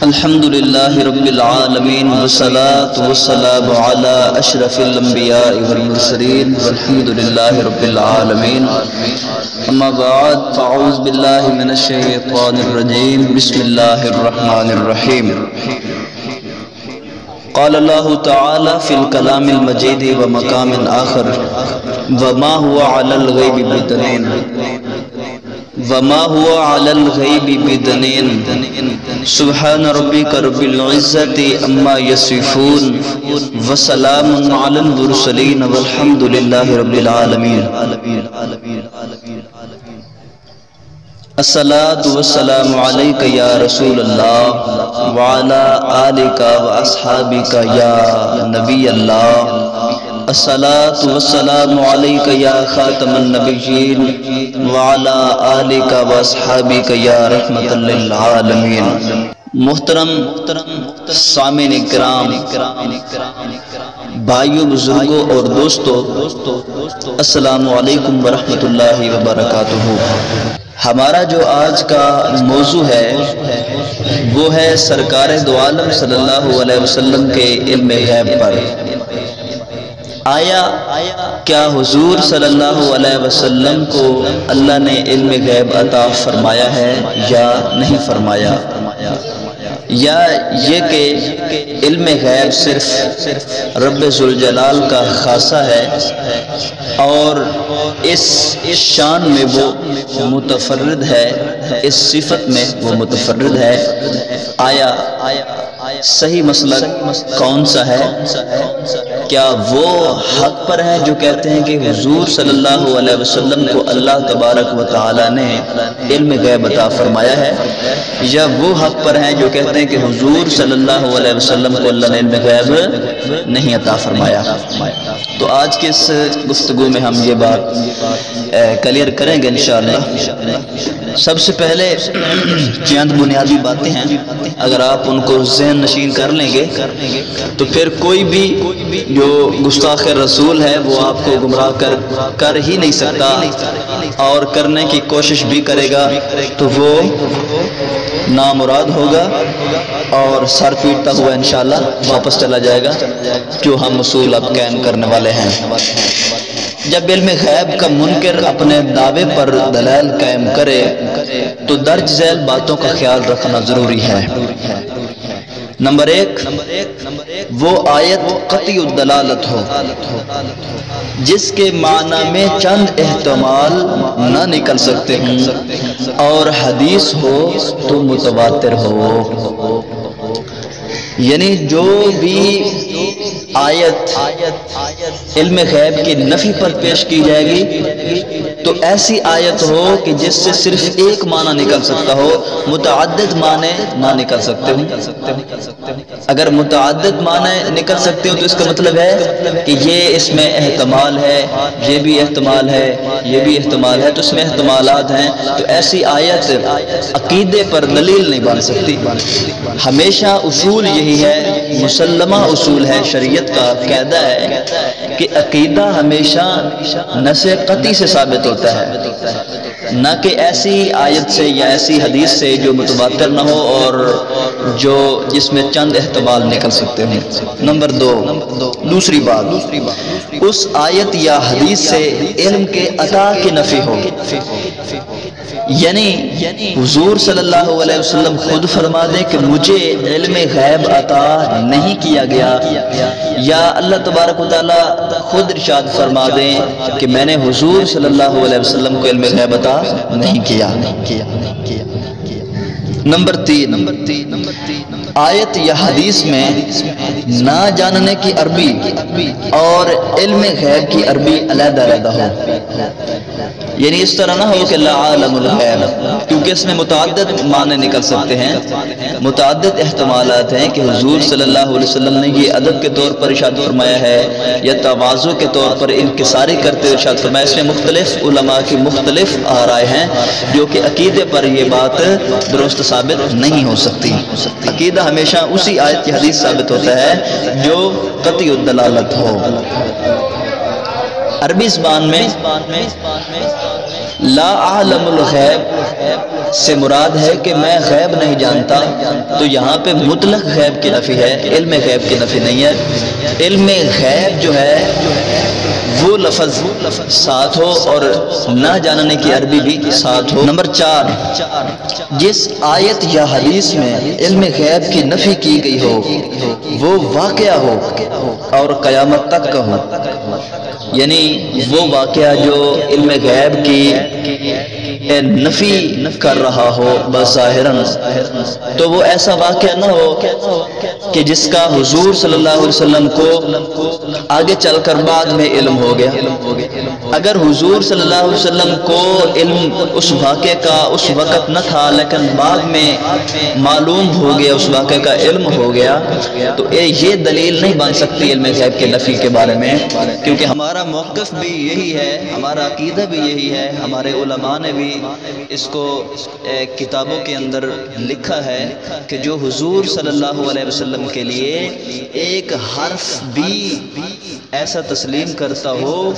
الحمدللہ رب العالمین والصلاة والسلام علی اشرف الانبیاء والمرسلین والحمدللہ رب العالمین اما بعد فاعوذ باللہ من الشیطان الرجیم بسم اللہ الرحمن الرحیم قال اللہ تعالی فی الکلام المجید ومقام آخر وما هو علی الغیب بدنین وما هو على الغیب بدنین سبحان ربک رب العزت اما یصفون وسلام علی المرسلین والحمد للہ رب العالمین الصلاة والسلام علیک یا رسول اللہ وعلا آلک واصحابک یا نبی اللہ الصلاة والسلام علیک یا خاتم النبیین وعلا آلک واصحابک یا رحمت للعالمین محترم سامعین اکرام بھائیو بزرگوں اور دوستو السلام علیکم ورحمت اللہ وبرکاتہ۔ ہمارا جو آج کا موضوع ہے وہ ہے سرکار دو عالم صلی اللہ علیہ وسلم کے علم غیب پر۔ آیا کیا حضور صلی اللہ علیہ وسلم کو اللہ نے علم غیب عطا فرمایا ہے یا نہیں فرمایا، یا یہ کہ علم غیب صرف رب ذوالجلال کا خاصہ ہے اور اس شان میں وہ متفرد ہے، اس صفت میں وہ متفرد ہے؟ آیا صحیح مسلک کون سا ہے؟ کیا وہ حق پر ہے جو کہتے ہیں کہ حضور صلی اللہ علیہ وسلم کو اللہ تبارک و تعالی نے علم غیب عطا فرمایا ہے، یا وہ حق پر ہیں جو کہتے ہیں کہ حضور صلی اللہ علیہ وسلم کو اللہ نے علم غیب نہیں عطا فرمایا؟ تو آج کے اس گفتگو میں ہم یہ بات کلیئر کریں گے انشاءاللہ۔ سب سے پہلے چند بنیادی باتیں ہیں، اگر آپ ان کو ذہن نشین کر لیں گے تو پھر کوئی بھی جو گستاخ رسول ہے وہ آپ کو گمراہ کر ہی نہیں سکتا، اور کرنے کی کوشش بھی کرے گا تو وہ نامراد ہوگا اور سر پیٹتا ہوا انشاءاللہ واپس چلا جائے گا، جو ہم اصول اب قائم کرنے والے ہیں۔ جب علم غیب کا منکر اپنے دعوے پر دلائل قائم کرے تو درج ذیل باتوں کا خیال رکھنا ضروری ہے۔ نمبر ایک، وہ آیت قطعی الدلالت ہو جس کے معنی میں چند احتمال نہ نکل سکتے ہیں، اور حدیث ہو تو متواتر ہو، یعنی جو بھی آیت علم غیب کی نفی پر پیش کی جائے گی تو ایسی آیت ہو کہ جس سے صرف ایک معنی نکل سکتا ہو، متعدد معنی نہ نکل سکتے ہوں۔ اگر متعدد معنی نکل سکتے ہوں تو اس کا مطلب ہے کہ یہ اس میں احتمال ہے، یہ بھی احتمال ہے، یہ بھی احتمال ہے، تو اس میں احتمالات ہیں، تو ایسی آیت عقیدے پر دلیل نہیں بن سکتی۔ ہمیشہ اصول یہی ہے، مسلمہ اصول ہے، شریعت کا قاعدہ ہے کہ عقیدہ ہمیشہ نص قطعی سے ثابت ہوتا ہے، نہ کہ ایسی آیت سے یا ایسی حدیث سے جو متواتر نہ ہو اور جو جس میں چند احتمال نکل سکتے ہیں۔ نمبر دو، دوسری بات، اس آیت یا حدیث سے علم کے عطا کی نفی ہو، یعنی حضور صلی اللہ علیہ وسلم خود فرما دیں کہ مجھے علم غیب عطا نہیں کیا گیا، یا اللہ تبارک و تعالی خود ارشاد فرما دیں کہ میں نے حضور صلی اللہ علیہ وسلم کو علم غیب عطا نہیں کیا۔ نمبر تین، آیت یا حدیث میں نہ جاننے کی عربی اور علم غیب کی عربی علیحدہ علیحدہ ہو، یعنی اس طرح نہ ہو کہ لا عالم الغیب، کیونکہ اس میں متعدد معنی نکل سکتے ہیں، متعدد احتمالات ہیں کہ حضور صلی اللہ علیہ وسلم نے یہ ادب کے طور پر ارشاد فرمایا ہے یا تواضع کے طور پر انکساری کرتے ارشاد فرمایا۔ اس میں مختلف علماء کی مختلف آرائے ہیں جو کہ عقیدے پر یہ بات درست ثابت نہیں ہو سکتی۔ عقیدہ ہمیشہ اسی آیت کی حدیث ثابت ہوتا ہے جو قطعی الدلالت ہو۔ عربی زبان میں لا اعلم الغیب سے مراد ہے کہ میں غیب نہیں جانتا، تو یہاں پہ مطلق غیب کی نفی ہے، علم غیب کی نفی نہیں ہے۔ علم غیب جو ہے وہ لفظ ساتھ ہو اور نہ جاننے کی عربی بھی ساتھ ہو۔ نمبر 4، جس آیت یا حدیث میں علم غیب کی نفی کی گئی ہو وہ واقعہ ہو اور قیامت تک کا ہو، یعنی وہ واقعہ جو علم غیب کی نفی کر رہا ہو بظاہراً، تو وہ ایسا واقعہ نہ ہو کہ جس کا حضور صلی اللہ علیہ وسلم کو آگے چل کر بعد میں علم ہو گیا۔ اگر حضور صلی اللہ علیہ وسلم کو علم اس واقعے کا اس وقت نہ تھا لیکن بعد میں معلوم ہو گیا، اس واقعے کا علم ہو گیا، تو یہ دلیل نہیں بن سکتی علم غیب کے نفی کے بارے میں، کیونکہ ہمارا موقف بھی یہی ہے، ہمارا عقیدہ بھی یہی ہے، ہمارے علماء نے بھی اس کو کتابوں کے اندر لکھا ہے کہ جو حضور صلی اللہ علیہ وسلم کے لیے ایک حرف بھی ایسا تسلیم کرتا ہو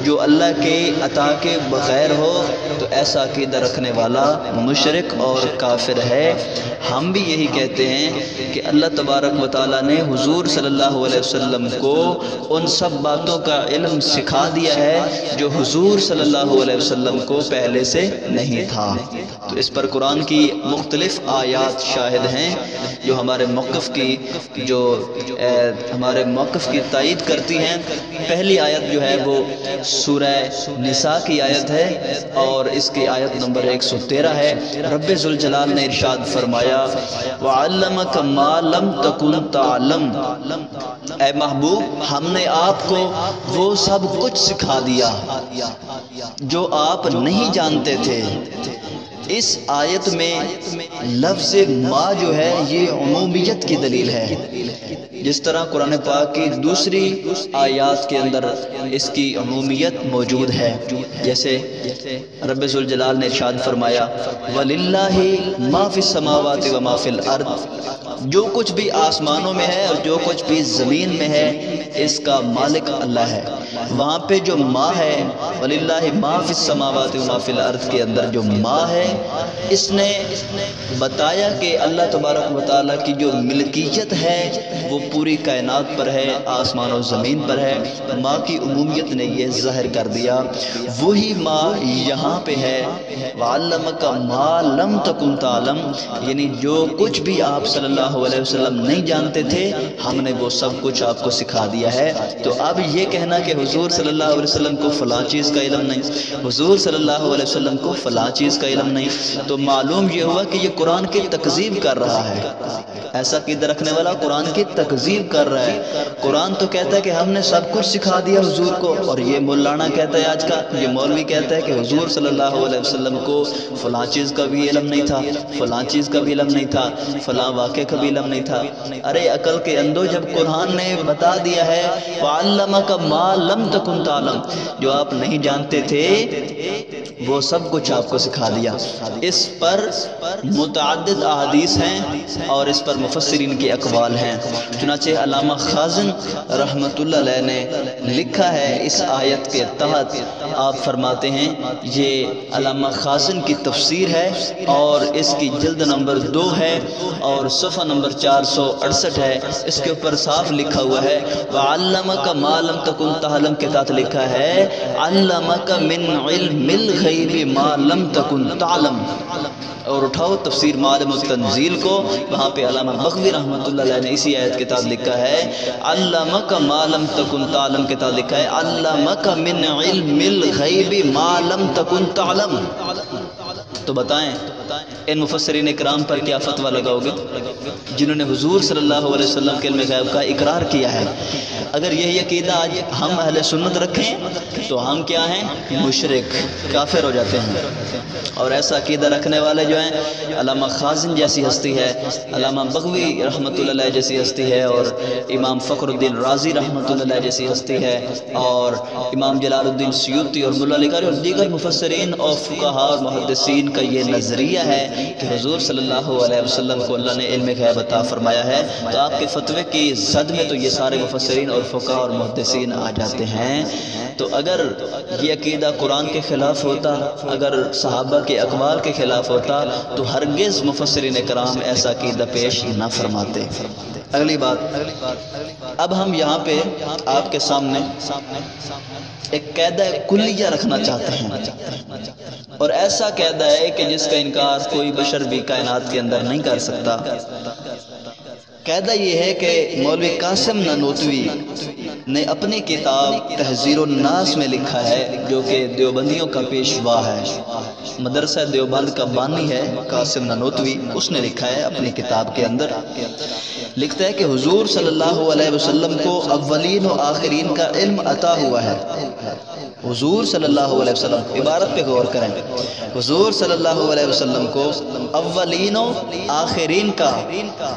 جو اللہ کے عطا کے بغیر ہو، تو ایسا عقیدہ رکھنے والا مشرک اور کافر ہے۔ ہم بھی یہی کہتے ہیں کہ اللہ تبارک و تعالیٰ نے حضور صلی اللہ علیہ وسلم کو ان سب باتوں کا علم سکھا دیا ہے جو حضور صلی اللہ علیہ وسلم کو پہلے سے نہیں تھا۔ تو اس پر قرآن کی مختلف آیات شاہد ہیں جو ہمارے موقف کی تائید کرتی ہیں۔ پہلی آیت جو ہے وہ سورہ نساء کی آیت ہے اور اس کی آیت نمبر 113 ہے۔ رب ذوالجلال نے ارشاد فرمایا وَعَلَّمَكَ مَا لَمْ تَكُنْ تَعْلَمْ، اے محبوب ہم نے آپ کو وہ سب کچھ سکھا دیا جو آپ نہیں جانتے تھے۔ اس آیت میں لفظ ما جو ہے یہ عمومیت کی دلیل ہے، جس طرح قرآن پاک کی دوسری آیات کے اندر اس کی عمومیت موجود ہے، جیسے رب ذوالجلال نے ارشاد فرمایا وَلِلَّهِ مَا فِي السَّمَاوَاتِ وَمَا فِي الْأَرْضِ، جو کچھ بھی آسمانوں میں ہے اور جو کچھ بھی زمین میں ہے اس کا مالک اللہ ہے۔ وہاں پہ جو ما ہے وَلِلَّهِ مَا فِي السَّمَاوَاتِ وَمَا فِي الْأَرْضِ کے اندر جو ما ہے، اس نے بتایا کہ اللہ تبارک و تعالیٰ کی جو ملکیت ہے وہ پوری کائنات پر ہے، آسمان و زمین پر ہے۔ ماں کی عمومیت نے یہ ظاہر کر دیا، وہی ماں یہاں پہ ہے وَعَلَّمَكَ مَا لَمْ تَكُنْ تَعْلَمْ، یعنی جو کچھ بھی آپ صلی اللہ علیہ وسلم نہیں جانتے تھے ہم نے وہ سب کچھ آپ کو سکھا دیا ہے۔ تو اب یہ کہنا کہ حضور صلی اللہ علیہ وسلم کو فلاں چیز کا علم نہیں، حضور صلی اللہ علیہ وسلم کو فلاں چیز کا علم نہیں، تو معلوم یہ ہوا کہ یہ قرآن کی تکذیب کر رہا ہے۔ ایسا عقیدہ رکھنے والا قرآن کی تکذیب کر رہا ہے۔ قرآن تو کہتا ہے کہ ہم نے سب کچھ سکھا دیا حضور کو، اور یہ مولانا کہتا ہے آج کا، یہ مولوی کہتا ہے کہ حضور صلی اللہ علیہ وسلم کو فلاں چیز کا بھی علم نہیں تھا، فلاں چیز کا بھی علم نہیں تھا، فلاں واقعے کا بھی علم نہیں تھا۔ ارے عقل کے اندھو، جب قرآن نے بتا دیا ہے وَعَلَّمَكَ مَا لَمْ تَكُنْ تَعْلَمْ، جو آپ نہیں جانتے تھے وہ سب کچھ آپ کو سکھا دیا۔ اس پر متعدد احادیث ہیں اور اس پر مفسرین کے اقوال ہیں۔ چنانچہ علامہ خازن رحمۃ اللہ علیہ نے لکھا ہے اس آیت کے تحت، آپ فرماتے ہیں، یہ علامہ خازن کی تفسیر ہے اور اس کی جلد نمبر 2 ہے اور صفحہ نمبر 468 ہے۔ اس کے اوپر صاف لکھا ہوا ہے وَعَلَّمَكَ مَا لَمْ تَكُنْ تَعْلَمْ کے تحت لکھا ہے عَلَّمَكَ مِنْ عِلْمِ الْغَيْبِ مَا لَمْ تَكُنْ تَعْلَمْ، اور اٹھاؤ تفسیر معالم التنزیل کو، وہاں پہ علامہ بغوی رحمۃ اللہ علیہ نے اسی آیت کے تحت لکھا ہے علمک ما لم تکن تعلم کے تحت لکھا ہے علمک من علم الغیب ما لم تکن تعلم۔ تو بتائیں ان مفسرین اکرام پر کیا فتویٰ لگاؤ گے جنہوں نے حضور صلی اللہ علیہ وسلم کے علم غیب کا اقرار کیا ہے؟ اگر یہی عقیدہ آج ہم اہل سنت رکھیں تو ہم کیا ہیں؟ مشرک، کافر ہو جاتے ہیں۔ اور ایسا عقیدہ رکھنے والے جو ہیں علامہ خازن جیسی ہستی ہے، علامہ بغوی رحمۃ اللہ علیہ جیسی ہستی ہے، اور امام فخر الدین رازی رحمۃ اللہ علیہ جیسی ہستی ہے، اور امام جلال الدین سیوطی اور ملا علی قاری اور دیگر مفسرین اور فقہاء اور محدثین کا یہ نظریہ ذریعہ ہے کہ حضور صلی اللہ علیہ وسلم کو اللہ نے علم غیب عطا فرمایا ہے، تو آپ کے فتوے کی زد میں تو یہ سارے مفسرین اور فقہاء اور محدثین آ جاتے ہیں۔ تو اگر یہ عقیدہ قرآن کے خلاف ہوتا، اگر صحابہ کے اقوال کے خلاف ہوتا، تو ہرگز مفسرین کرام ایسا عقیدہ پیش نہ فرماتے۔ اگلی بات، اب ہم یہاں پہ آپ کے سامنے ایک قاعدہ کلیہ رکھنا چاہتے ہیں، اور ایسا قاعدہ ہے کہ جس کا انکار کوئی بشر بھی کائنات کے اندر نہیں کر سکتا۔ قاعدہ یہ ہے کہ مولوی قاسم نانوتوی نے اپنی کتاب تحذیر الناس میں لکھا ہے، جو کہ دیوبندیوں کا پیشوا ہے، مدرسہ دیوبند کا بانی ہے قاسم نانوتوی، اس نے لکھا ہے اپنی کتاب کے اندر، لکھتا ہے کہ حضور صلی اللہ علیہ وسلم کو اولین و آخرین کا علم عطا ہوا ہے۔ حضور صلی اللہ علیہ وسلم، عبارت پہ غور کریں، حضور صلی اللہ علیہ وسلم کو اولین و آخرین کا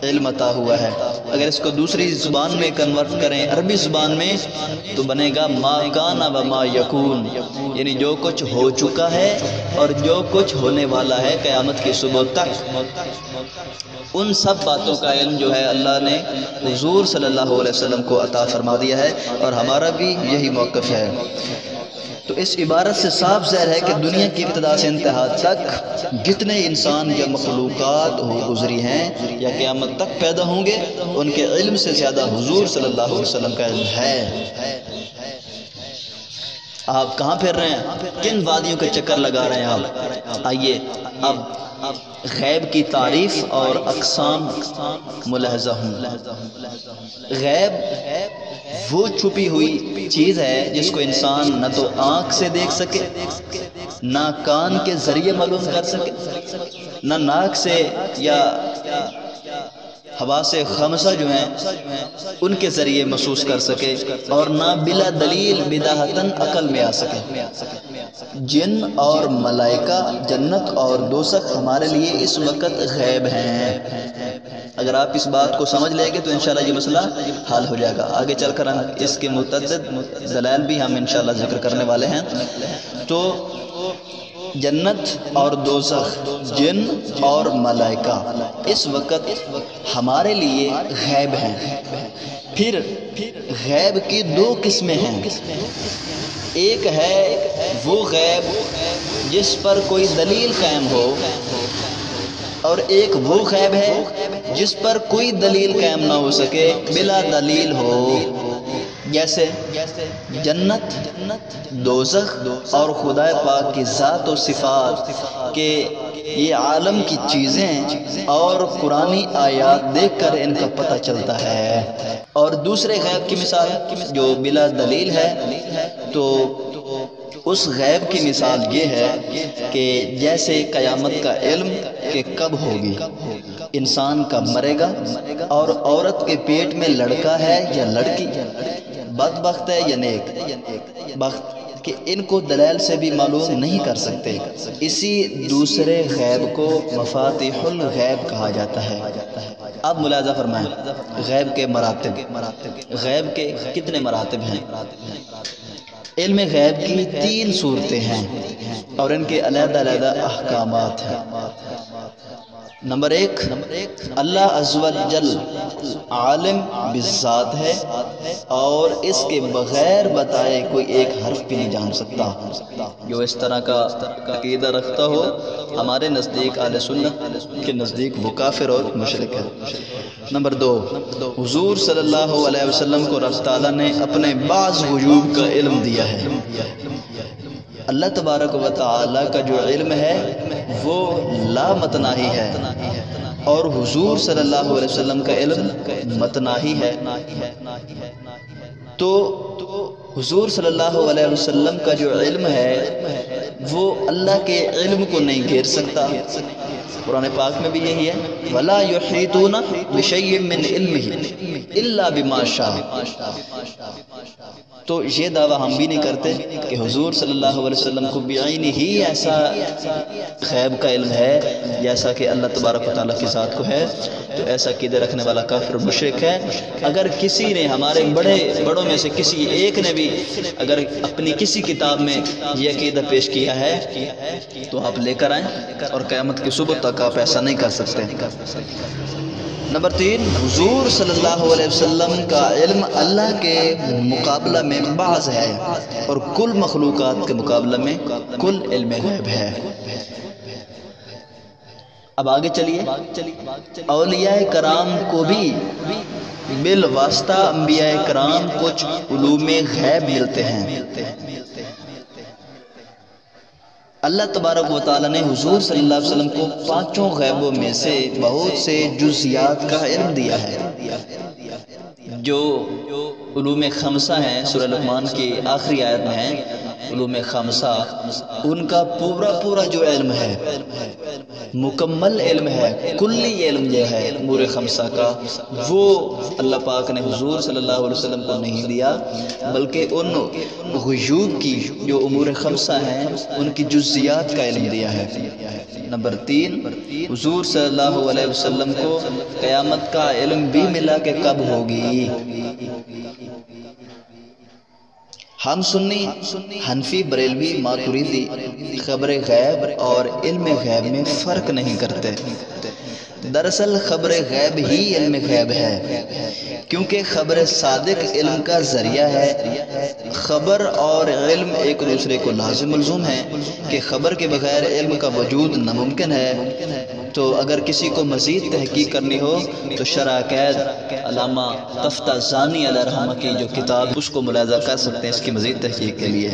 علم عطا ہوا ہے۔ اگر اس کو دوسری زبان میں کنورٹ کریں، عربی زبان میں، تو بنے گا ما کان و ما یکون، یعنی جو کچھ ہو چکا ہے اور جو کچھ ہونے والا ہے قیامت کی صبح تک، ان سب باتوں کا علم جو ہے اللہ نے حضور صلی اللہ علیہ وسلم کو عطا فرما دیا ہے، اور ہمارا بھی یہی موقف ہے۔ تو اس عبارت سے صاف ظاہر ہے کہ دنیا کی ابتدا سے انتہا تک جتنے انسان یا مخلوقات ہو گزری ہیں یا قیامت تک پیدا ہوں گے، ان کے علم سے زیادہ حضور صلی اللہ علیہ وسلم کا علم ہے۔ آپ کہاں پھر رہے ہیں؟ کن وادیوں کے چکر لگا رہے ہیں آپ؟ آئیے اب غیب کی تعریف اور اقسام ملاحظہ ہوں۔ غیب وہ چھپی ہوئی چیز ہے جس کو انسان نہ تو آنکھ سے دیکھ سکے، نہ کان کے ذریعے معلوم کر سکے، نہ ناک سے یا حواس خمسہ جو ہیں ان کے ذریعے محسوس کر سکے، اور نہ بلا دلیل بداہتاً عقل میں آ سکے۔ جن اور ملائکہ، جنت اور دوزخ ہمارے لیے اس وقت غیب ہیں۔ اگر آپ اس بات کو سمجھ لیں گے تو انشاءاللہ یہ مسئلہ حل ہو جائے گا۔ آگے چل کر اس کے متعدد دلائل بھی ہم انشاءاللہ ذکر کرنے والے ہیں۔ تو جنت اور دوزخ، جن اور ملائکہ اس وقت ہمارے لیے غیب ہیں۔ پھر غیب کی دو قسمیں ہیں، ایک ہے وہ غیب جس پر کوئی دلیل قائم ہو، اور ایک وہ غیب ہے جس پر کوئی دلیل قائم نہ ہو سکے، بلا دلیل ہو، جیسے جنت، دوزخ اور خدا پاک کی ذات و صفات کہ یہ عالم کی چیزیں اور قرآنی آیات دیکھ کر ان کا پتہ چلتا ہے۔ اور دوسرے غیب کی مثال جو بلا دلیل ہے، تو اس غیب کی مثال یہ ہے کہ جیسے قیامت کا علم کہ کب ہوگی، انسان کب مرے گا، اور عورت کے پیٹ میں لڑکا ہے یا لڑکی، بدبخت ہے یا نیک بخت، کہ ان کو دلائل سے بھی معلوم نہیں کر سکتے۔ اسی دوسرے غیب کو مفاتیح الغیب کہا جاتا ہے۔ اب ملاحظہ فرمائیں غیب کے مراتب، غیب کے کتنے مراتب ہیں؟ علم غیب کی 3 صورتیں ہیں اور ان کے علیحدہ علیحدہ احکامات ہیں۔ نمبر 1، اللہ عز و جل عالم بالذات ہے اور اس کے بغیر بتائے کوئی ایک حرف بھی نہیں جان سکتا۔ جو اس طرح کا عقیدہ رکھتا ہو، ہمارے نزدیک اہل سنت کے نزدیک وہ کافر اور مشرک ہے۔ نمبر 2، حضور صلی اللہ علیہ وسلم کو رب تعالیٰ نے اپنے بعض غیوب کا علم دیا ہے۔ اللہ تبارک و تعالیٰ کا جو علم ہے وہ لا متناہی ہے، اور حضور صلی اللہ علیہ وسلم کا علم متناہی ہے۔ تو حضور صلی اللہ علیہ وسلم کا جو علم ہے وہ اللہ کے علم کو نہیں گھیر سکتا۔ قرآن پاک میں بھی یہی ہے، وَلَا يُحِيطُونَ بِشَيْءٍ مِّنْ عِلْمِهِ إِلَّا بِمَا شَاءَ۔ تو یہ دعویٰ ہم بھی نہیں کرتے کہ حضور صلی اللہ علیہ وسلم کو بعین ہی ایسا غیب کا علم ہے جیسا کہ اللہ تبارک و تعالیٰ کی ذات کو ہے، تو ایسا عقیدہ رکھنے والا کافر مشرک ہے۔ اگر کسی نے ہمارے بڑوں میں سے کسی ایک نے بھی اگر اپنی کسی کتاب میں یہ عقیدہ پیش کیا ہے تو آپ لے کر آئیں، اور قیامت کی صبح تک آپ ایسا نہیں کر سکتے۔ نمبر 3، حضور صلی اللہ علیہ وسلم کا علم اللہ کے مقابلہ میں بعض ہے اور کل مخلوقات کے مقابلہ میں کل علم غیب ہے۔ اب آگے چلیے، اولیاء کرام کو بھی بالواسطہ انبیاء کرام کچھ علوم غیب ملتے ہیں۔ اللہ تبارک و تعالیٰ نے حضور صلی اللہ علیہ وسلم کو 5 غیبوں میں سے بہت سے جزیات کا علم دیا ہے۔ جو علوم خمسہ ہیں، سورہ لقمان کی آخری آیت میں ہیں علوم خمسہ، ان کا پورا جو علم ہے، مکمل علم ہے، کلی علم جو ہے امور خمسہ کا، وہ اللہ پاک نے حضور صلی اللہ علیہ وسلم کو نہیں دیا، بلکہ ان غیوب کی جو امور خمسہ ہیں ان کی جزیات کا علم دیا ہے۔ نمبر 3، حضور صلی اللہ علیہ وسلم کو قیامت کا علم بھی ملا کہ کب ہوگی۔ ہم سنی، حنفی، بریلوی، ماتریدی خبر غیب اور علم غیب میں فرق نہیں کرتے۔ دراصل خبر غیب ہی علم غیب ہے، کیونکہ خبر صادق علم کا ذریعہ ہے۔ خبر اور علم ایک دوسرے کو لازم ملزوم ہیں کہ خبر کے بغیر علم کا وجود ناممکن ہے۔ تو اگر کسی کو مزید تحقیق کرنی ہو تو شرح عقائد علامہ تفتازانی علیہ رحمہ کی جو کتاب اس کو ملاحظہ کر سکتے ہیں اس کی مزید تحقیق کے لیے۔